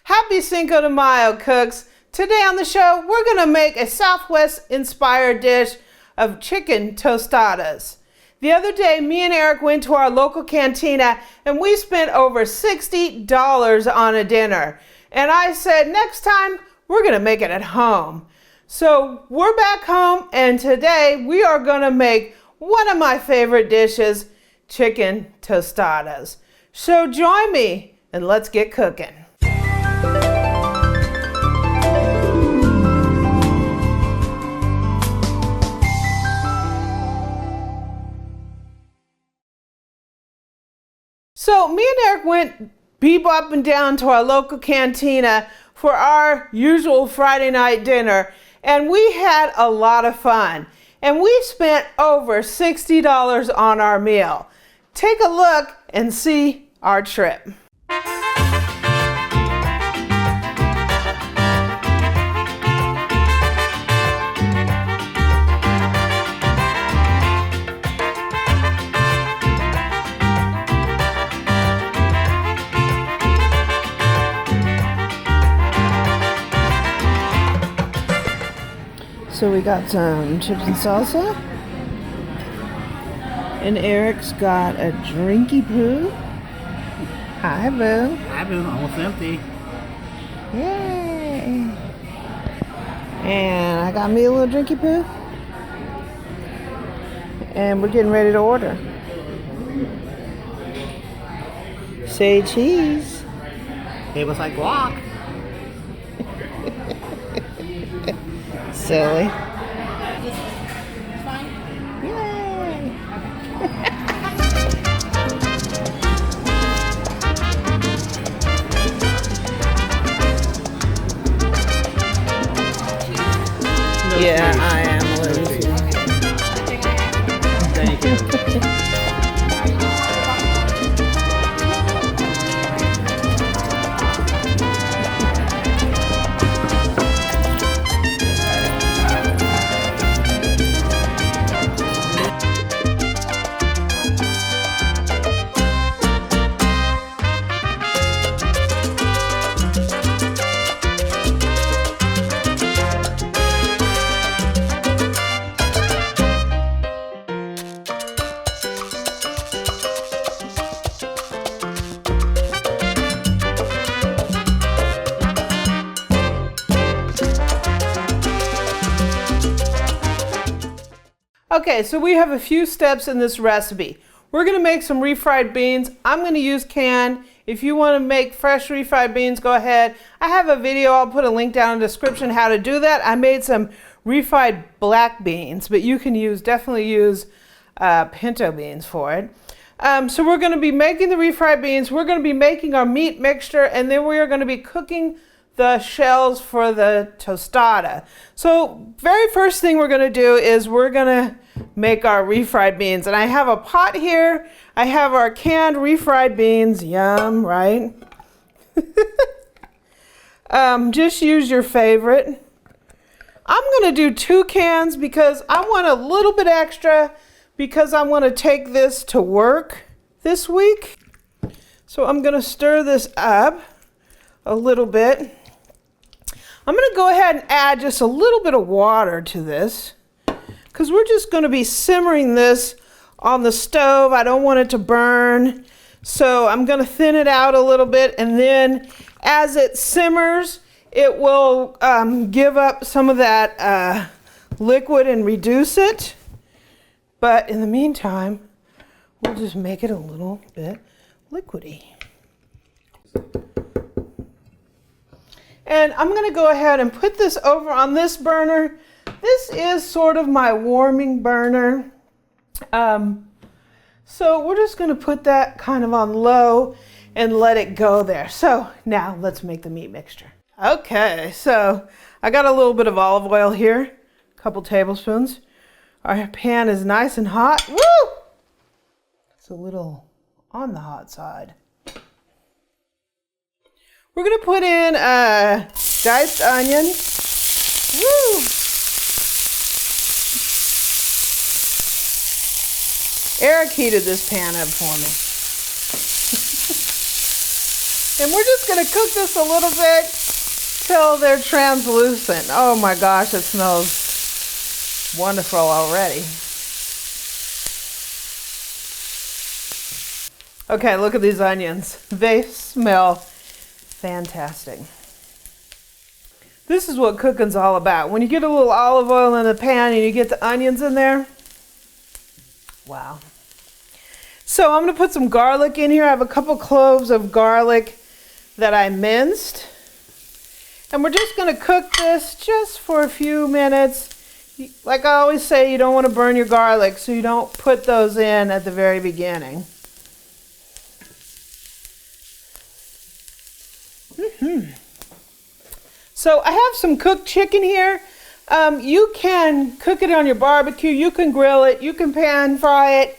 Happy Cinco de Mayo, cooks. Today on the show, we're going to make a Southwest-inspired dish of chicken tostadas. The other day, me and Eric went to our local cantina and we spent over $60 on a dinner. And I said, next time, we're going to make it at home. So we're back home and today we are going to make one of my favorite dishes, chicken tostadas. So join me and let's get cooking. So me and Eric went bebopping down to our local cantina for our usual Friday night dinner, and we had a lot of fun. And we spent over $60 on our meal. Take a look and see our trip. So we got some chips and salsa, and Eric's got a drinky poo. Hi, Boo. Hi, Boo. Almost empty. Yay! And I got me a little drinky poo, and we're getting ready to order. Say cheese. It was like guac. Silly. Yay! Yeah, I am lazy. Thank you. Okay, so we have a few steps in this recipe. We're going to make some refried beans. I'm going to use canned. If you want to make fresh refried beans, go ahead. I have a video, I'll put a link down in the description how to do that. I made some refried black beans, but you can definitely use pinto beans for it. So we're going to be making the refried beans. We're going to be making our meat mixture, and then we are going to be cooking the shells for the tostada. So very first thing we're going to do is we're going to make our refried beans. And I have a pot here. I have our canned refried beans. Yum, right? Just use your favorite. I'm going to do 2 cans because I want a little bit extra because I want to take this to work this week. So I'm going to stir this up a little bit. I'm going to go ahead and add just a little bit of water to this because we're just going to be simmering this on the stove. I don't want it to burn, so I'm going to thin it out a little bit, and then as it simmers, it will give up some of that liquid and reduce it. But in the meantime, we'll just make it a little bit liquidy. And I'm going to go ahead and put this over on this burner. This is sort of my warming burner. So we're just going to put that kind of on low and let it go there. So now let's make the meat mixture. Okay, so I got a little bit of olive oil here, a couple tablespoons. Our pan is nice and hot. Woo! It's a little on the hot side. We're going to put in a diced onion. Woo! Eric heated this pan up for me. And we're just gonna cook this a little bit till they're translucent. Oh my gosh, it smells wonderful already. Okay, look at these onions. They smell fantastic. This is what cooking's all about. When you get a little olive oil in the pan and you get the onions in there, wow. So I'm gonna put some garlic in here. I have a couple cloves of garlic that I minced. And we're just gonna cook this just for a few minutes. Like I always say, you don't wanna burn your garlic, so you don't put those in at the very beginning. So I have some cooked chicken here. You can cook it on your barbecue, you can grill it, you can pan fry it,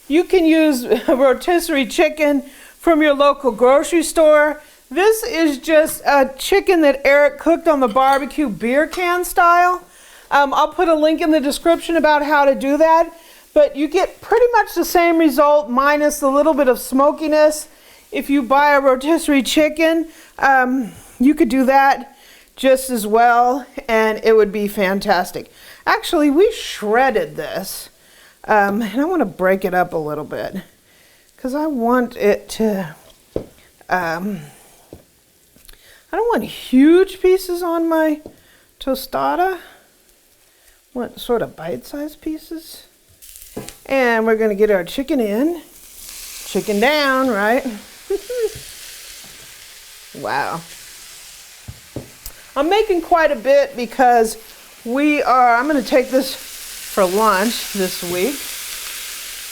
you can use rotisserie chicken from your local grocery store. This is just a chicken that Eric cooked on the barbecue beer can style. I'll put a link in the description about how to do that, but you get pretty much the same result minus a little bit of smokiness. If you buy a rotisserie chicken, you could do that just as well, and it would be fantastic. Actually, we shredded this, and I want to break it up a little bit because I want it to, I don't want huge pieces on my tostada. I want sort of bite-sized pieces. And we're going to get our chicken in, chicken down, right? Wow. I'm making quite a bit because I'm going to take this for lunch this week.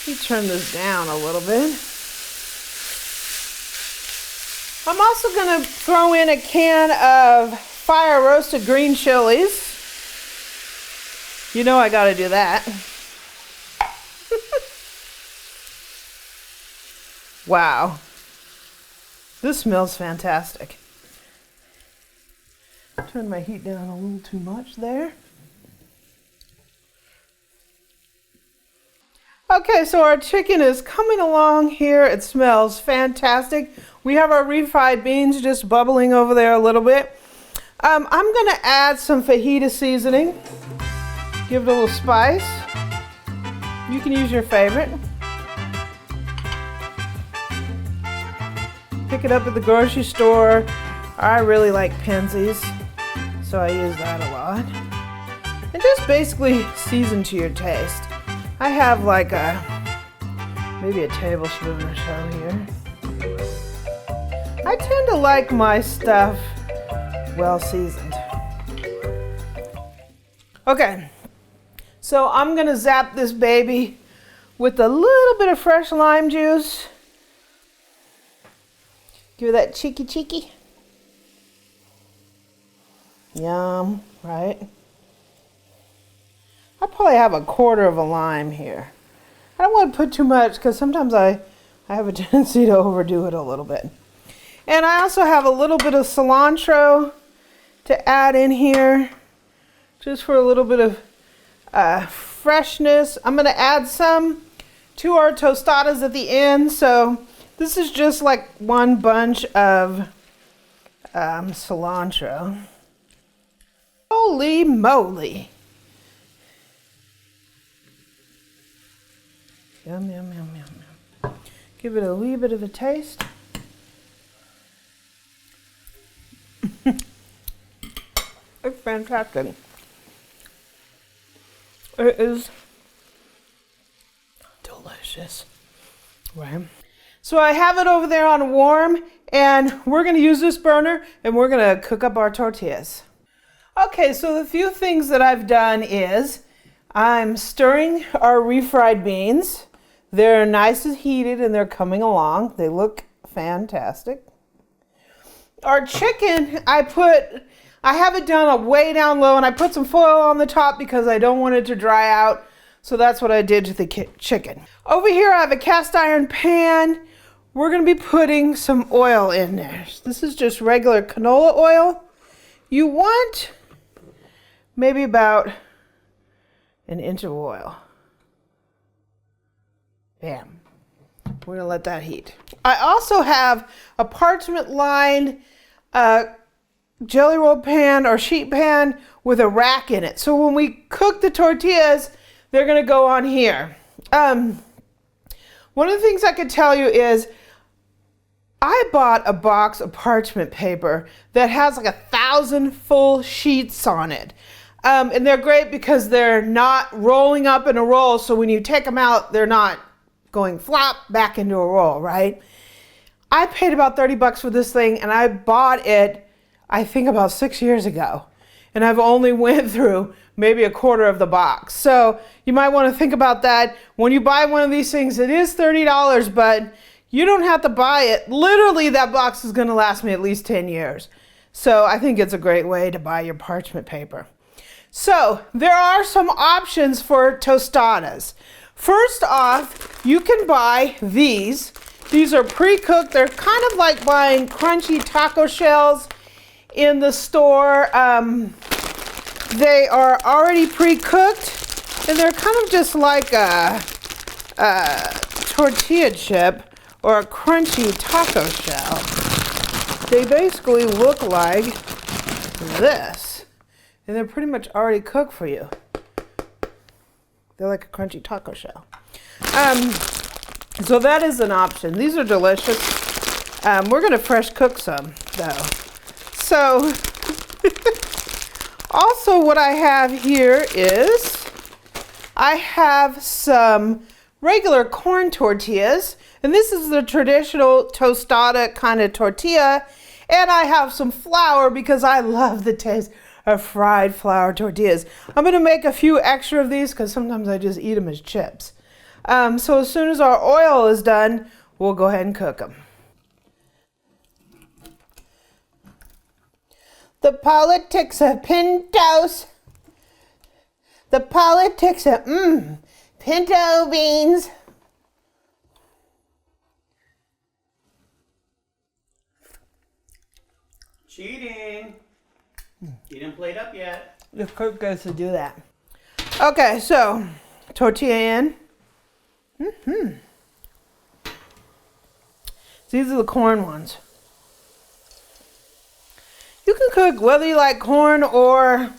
Let me turn this down a little bit. I'm also going to throw in a can of fire roasted green chilies. You know I got to do that. Wow. This smells fantastic. Turn my heat down a little too much there. Okay, so our chicken is coming along here. It smells fantastic. We have our refried beans just bubbling over there a little bit. I'm gonna add some fajita seasoning. Give it a little spice. You can use your favorite. Pick it up at the grocery store. I really like Penzeys, so I use that a lot. And just basically season to your taste. I have like maybe a tablespoon or so here. I tend to like my stuff well seasoned. Okay, so I'm gonna zap this baby with a little bit of fresh lime juice. Give it that cheeky. Yum, right? I probably have a quarter of a lime here. I don't want to put too much because sometimes I have a tendency to overdo it a little bit. And I also have a little bit of cilantro to add in here just for a little bit of freshness. I'm going to add some to our tostadas at the end. So this is just like one bunch of cilantro. Holy moly. Yum, yum, yum, yum, yum. Give it a wee bit of a taste. It's fantastic. It is delicious, right? So I have it over there on warm, and we're gonna use this burner and we're gonna cook up our tortillas. Okay, so the few things that I've done is I'm stirring our refried beans. They're nice and heated and they're coming along. They look fantastic. Our chicken, I have it down way down low, and I put some foil on the top because I don't want it to dry out. So that's what I did to the chicken. Over here I have a cast iron pan. We're gonna be putting some oil in there. This is just regular canola oil. You want maybe about an inch of oil. Bam. We're gonna let that heat. I also have a parchment lined jelly roll pan or sheet pan with a rack in it. So when we cook the tortillas, they're gonna go on here. One of the things I could tell you is I bought a box of parchment paper that has like 1,000 full sheets on it. And they're great because they're not rolling up in a roll. So when you take them out, they're not going flop back into a roll, right? I paid about 30 bucks for this thing and I bought it, I think about 6 years ago. And I've only went through maybe a quarter of the box. So you might want to think about that. When you buy one of these things, it is $30, but you don't have to buy it. Literally, that box is going to last me at least 10 years. So I think it's a great way to buy your parchment paper. So there are some options for tostadas. First off, you can buy these. These are pre-cooked. They're kind of like buying crunchy taco shells in the store. They are already pre-cooked, and they're kind of just like a tortilla chip or a crunchy taco shell. They basically look like this, and they're pretty much already cooked for you. They're like a crunchy taco shell. So that is an option. These are delicious. We're gonna fresh cook some though. So also what I have here is I have some regular corn tortillas, and this is the traditional tostada kind of tortilla, and I have some flour because I love the taste of fried flour tortillas. I'm gonna make a few extra of these because sometimes I just eat them as chips. So as soon as our oil is done, we'll go ahead and cook them. The politics of pintos. The politics of pinto beans. Cheating. You didn't plate up yet. The cook goes to do that. Okay, so tortilla in. These are the corn ones. You can cook whether you like corn or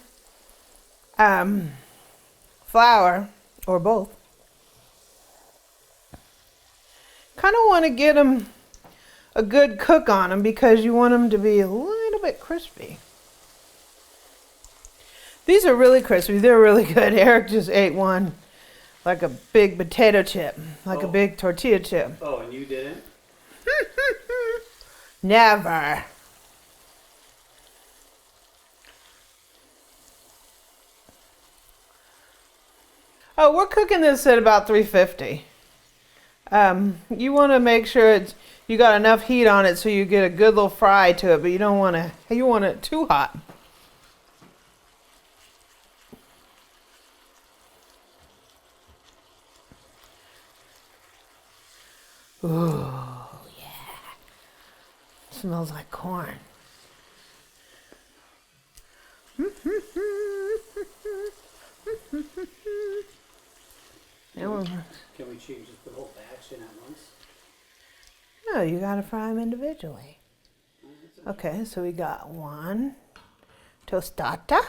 flour or both. Kind of want to get them a good cook on them because you want them to be a little bit crispy. These are really crispy. They're really good. Eric just ate one like a big potato chip, like a big tortilla chip. Oh, and you didn't? Never. Oh, we're cooking this at about 350. You want to make sure you got enough heat on it so you get a good little fry to it, but you don't want it too hot. Ooh, yeah. Smells like corn. Can we change just the whole batch in at once? No, you gotta fry them individually. Okay, so we got one tostada.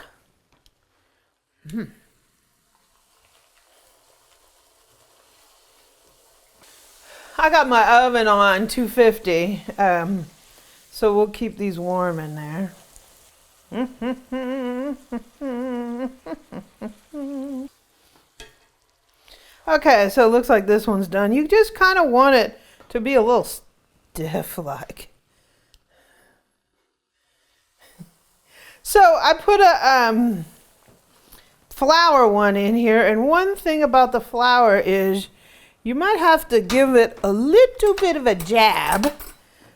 I got my oven on 250, so we'll keep these warm in there. Okay, so it looks like this one's done. You just kind of want it to be a little stiff like. So I put a flour one in here, and one thing about the flour is you might have to give it a little bit of a jab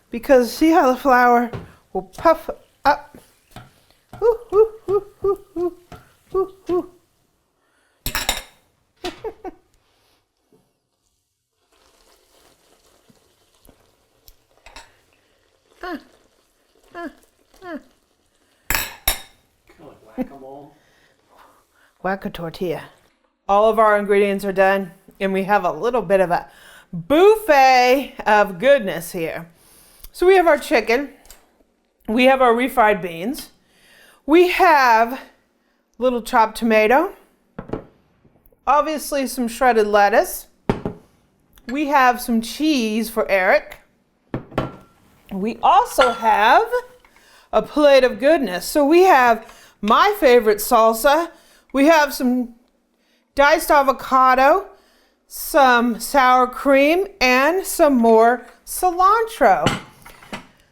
because see how the flour will puff up. Ooh, ooh, ooh, ooh, ooh, ooh, ooh. Whack-a-mole. Whack a tortilla. All of our ingredients are done, and we have a little bit of a buffet of goodness here. So we have our chicken. We have our refried beans. We have little chopped tomato. Obviously some shredded lettuce. We have some cheese for Eric. We also have a plate of goodness. So we have my favorite salsa. We have some diced avocado, some sour cream, and some more cilantro.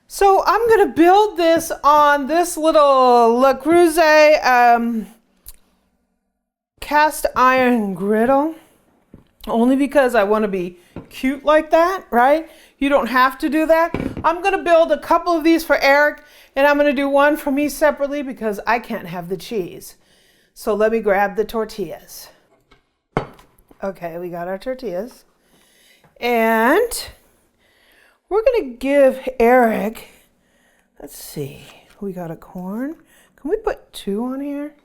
So I'm going to build this on this little Le Creuset cast iron griddle, only because I want to be cute like that, right? You don't have to do that. I'm going to build a couple of these for Eric, and I'm going to do one for me separately because I can't have the cheese. So let me grab the tortillas. Okay, we got our tortillas. And we're going to give Eric, let's see, we got a corn. Can we put 2 on here?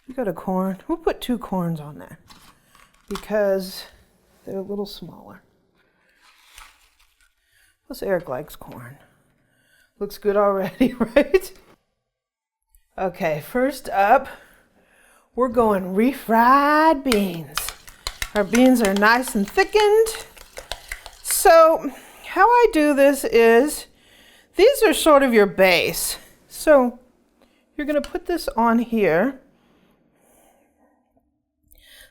We got a corn. We'll put 2 corns on there because they're a little smaller. Plus Eric likes corn. Looks good already, right? Okay, first up, we're going refried beans. Our beans are nice and thickened. So how I do this is, these are sort of your base. So you're going to put this on here.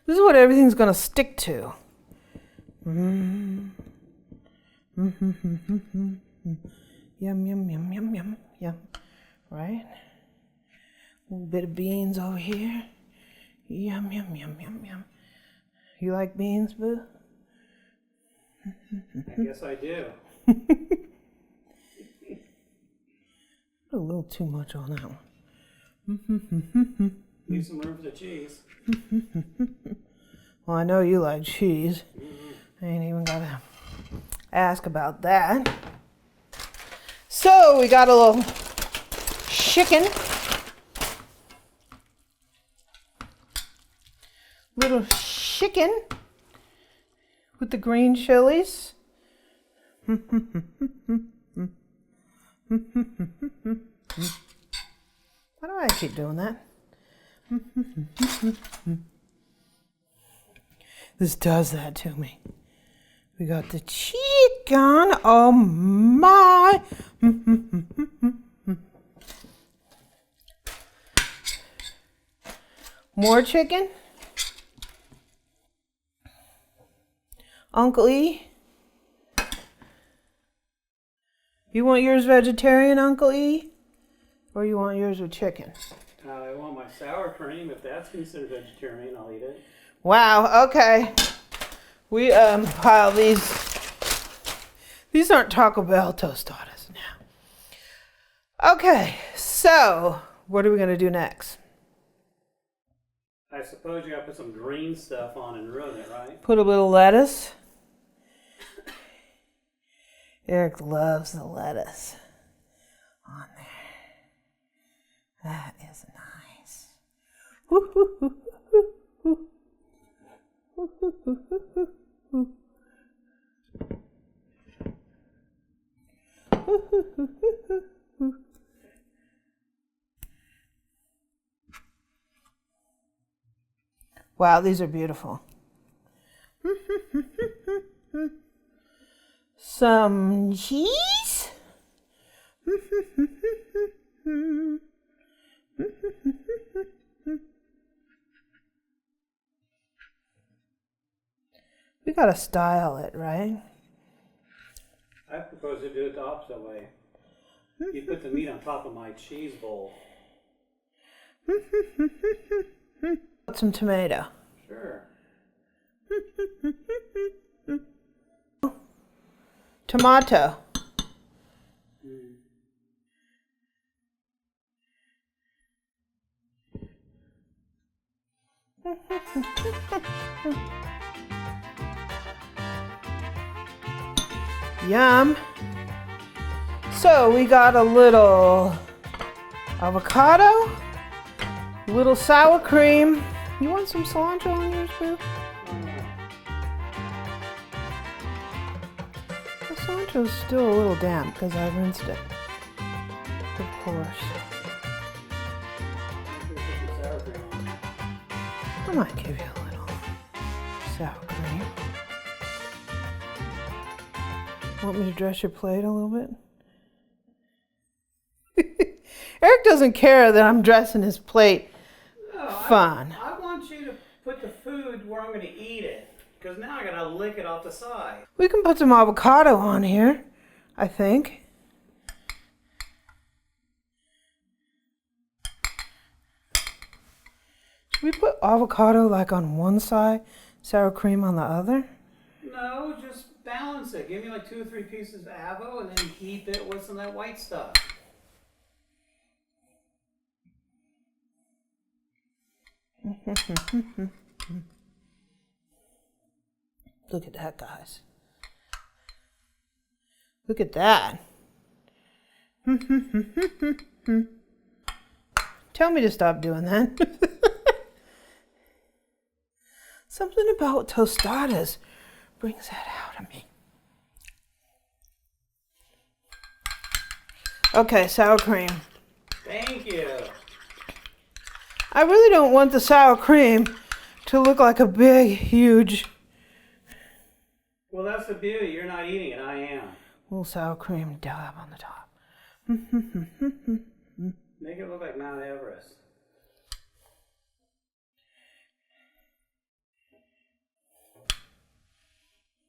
This is what everything's going to stick to. Yum, yum, yum, yum, yum, yum. Right? A little bit of beans over here. Yum, yum, yum, yum, yum. You like beans, Boo? I guess I do. A little too much on that one. Leave some room for the cheese. Well, I know you like cheese. I ain't even gotta ask about that. So we got a little chicken. Little chicken with the green chilies. Why do I keep doing that? This does that to me. We got the chicken. Oh my. More chicken. Uncle E. You want yours vegetarian, Uncle E? Or you want yours with chicken? I want my sour cream. If that's considered vegetarian, I'll eat it. Wow, okay. We pile these. These aren't Taco Bell tostadas now. Okay, so what are we going to do next? I suppose you got to put some green stuff on and ruin it, right? Put a little lettuce. Eric loves the lettuce on there. That is nice. Wow, these are beautiful. Some cheese. We gotta style it, right? I propose to do it the opposite way. You put the meat on top of my cheese bowl. Put some tomato. Sure. Tomato. Yum. So we got a little avocado, little sour cream. You want some cilantro on yours, Boo? Cilantro's still a little damp because I rinsed it. Of course. I might give you a little sour cream. Want me to dress your plate a little bit? Eric doesn't care that I'm dressing his plate. No, fun. I want you to put the food where I'm going to eat it. Because now I got to lick it off the side. We can put some avocado on here, I think. Should we put avocado like on one side, sour cream on the other? No, just balance it. Give me like 2 or 3 pieces of avo and then heap it with some of that white stuff. Look at that, guys. Look at that. Tell me to stop doing that. Something about tostadas brings that out of me. Okay, sour cream. Thank you. I really don't want the sour cream to look like a big, huge... Well, that's the beauty. You're not eating it. I am. little sour cream dab on the top. Make it look like Mount Everest.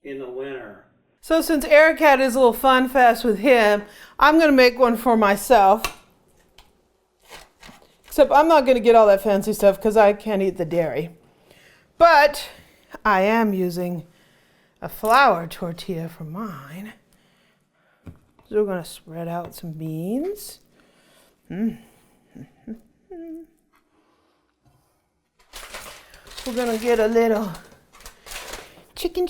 In the winter. So since Eric had his little fun fest with him, I'm going to make one for myself. Except I'm not going to get all that fancy stuff because I can't eat the dairy. But I am using a flour tortilla for mine. So we're going to spread out some beans. We're going to get a little chicken.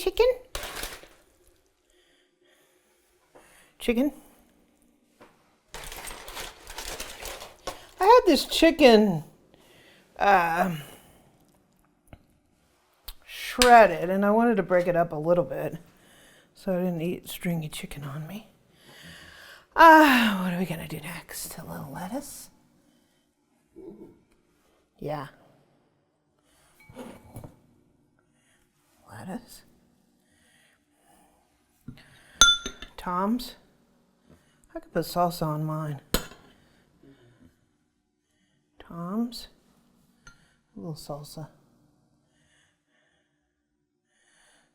I had this chicken shredded and I wanted to break it up a little bit so I didn't eat stringy chicken on me. What are we gonna do next? A little lettuce? Yeah. Lettuce. Tom's. I could put salsa on mine. Tom's. A little salsa.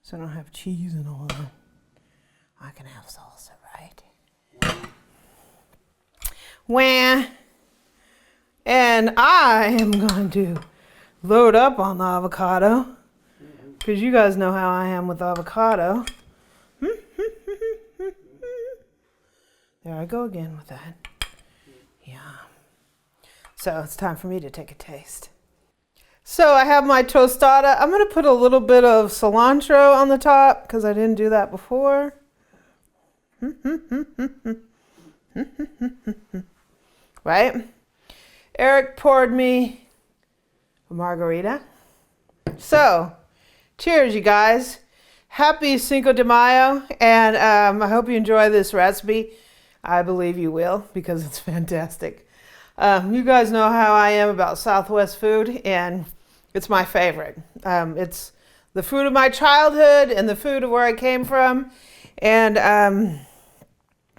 So I don't have cheese and all that. I can have salsa, right? Wah. And I am going to load up on the avocado. Because you guys know how I am with avocado. There I go again with that. Yum. So it's time for me to take a taste. So I have my tostada. I'm going to put a little bit of cilantro on the top because I didn't do that before. Right? Eric poured me a margarita. So, cheers, you guys. Happy Cinco de Mayo, and I hope you enjoy this recipe. I believe you will because it's fantastic. You guys know how I am about Southwest food, and it's my favorite. It's the food of my childhood and the food of where I came from, and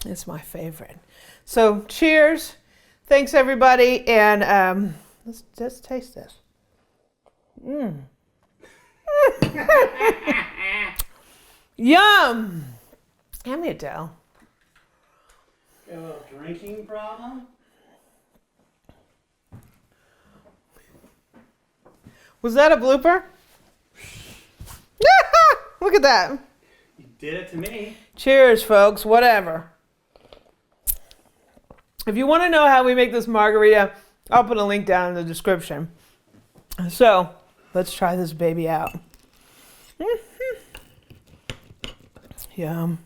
it's my favorite. So cheers. Thanks, everybody, and let's just taste this. Yum! Hand me a towel. Got a little drinking problem? Was that a blooper? Look at that. You did it to me. Cheers, folks. Whatever. If you want to know how we make this margarita, I'll put a link down in the description. So, let's try this baby out. Yum.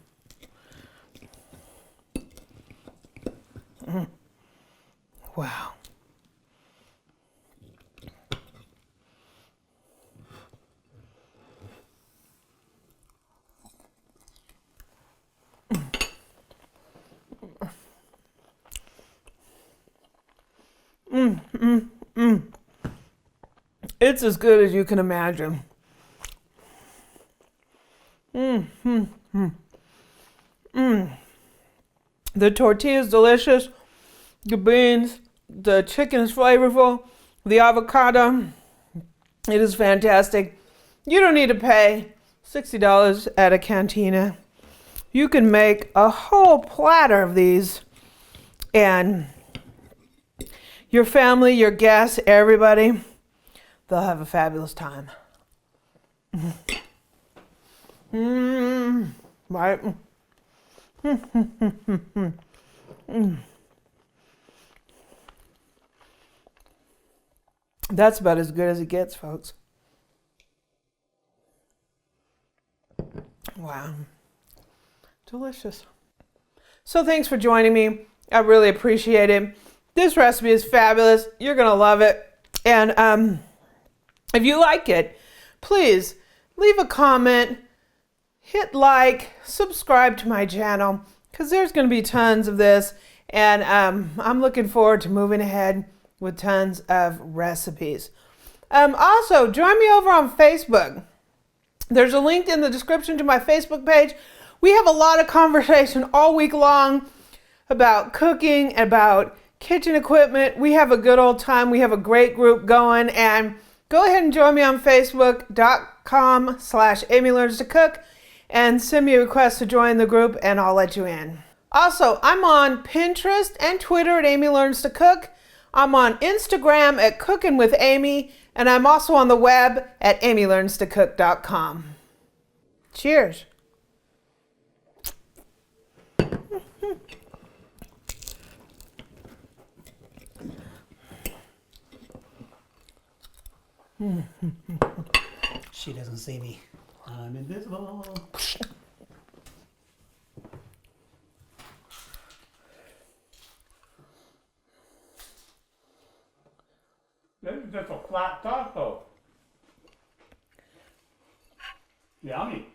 Wow. It's as good as you can imagine. The tortilla is delicious. The beans, the chicken is flavorful. The avocado, it is fantastic. You don't need to pay $60 at a cantina. You can make a whole platter of these, and your family, your guests, everybody, they'll have a fabulous time. Right? That's about as good as it gets, folks. Wow. Delicious. So thanks for joining me. I really appreciate it. This recipe is fabulous. You're going to love it. And if you like it, please leave a comment, hit like, subscribe to my channel, because there's going to be tons of this. And I'm looking forward to moving ahead with tons of recipes. Also, join me over on Facebook. There's a link in the description to my Facebook page. We have a lot of conversation all week long about cooking, about kitchen equipment. We have a good old time. We have a great group going, and go ahead and join me on Facebook.com/Amy Learns to Cook and send me a request to join the group and I'll let you in. Also, I'm on Pinterest and Twitter at Amy Learns to Cook. I'm on Instagram at Cooking with Amy, and I'm also on the web at amylearnstocook.com. Cheers. She doesn't see me. I'm invisible. This is just a flat taco. Yummy.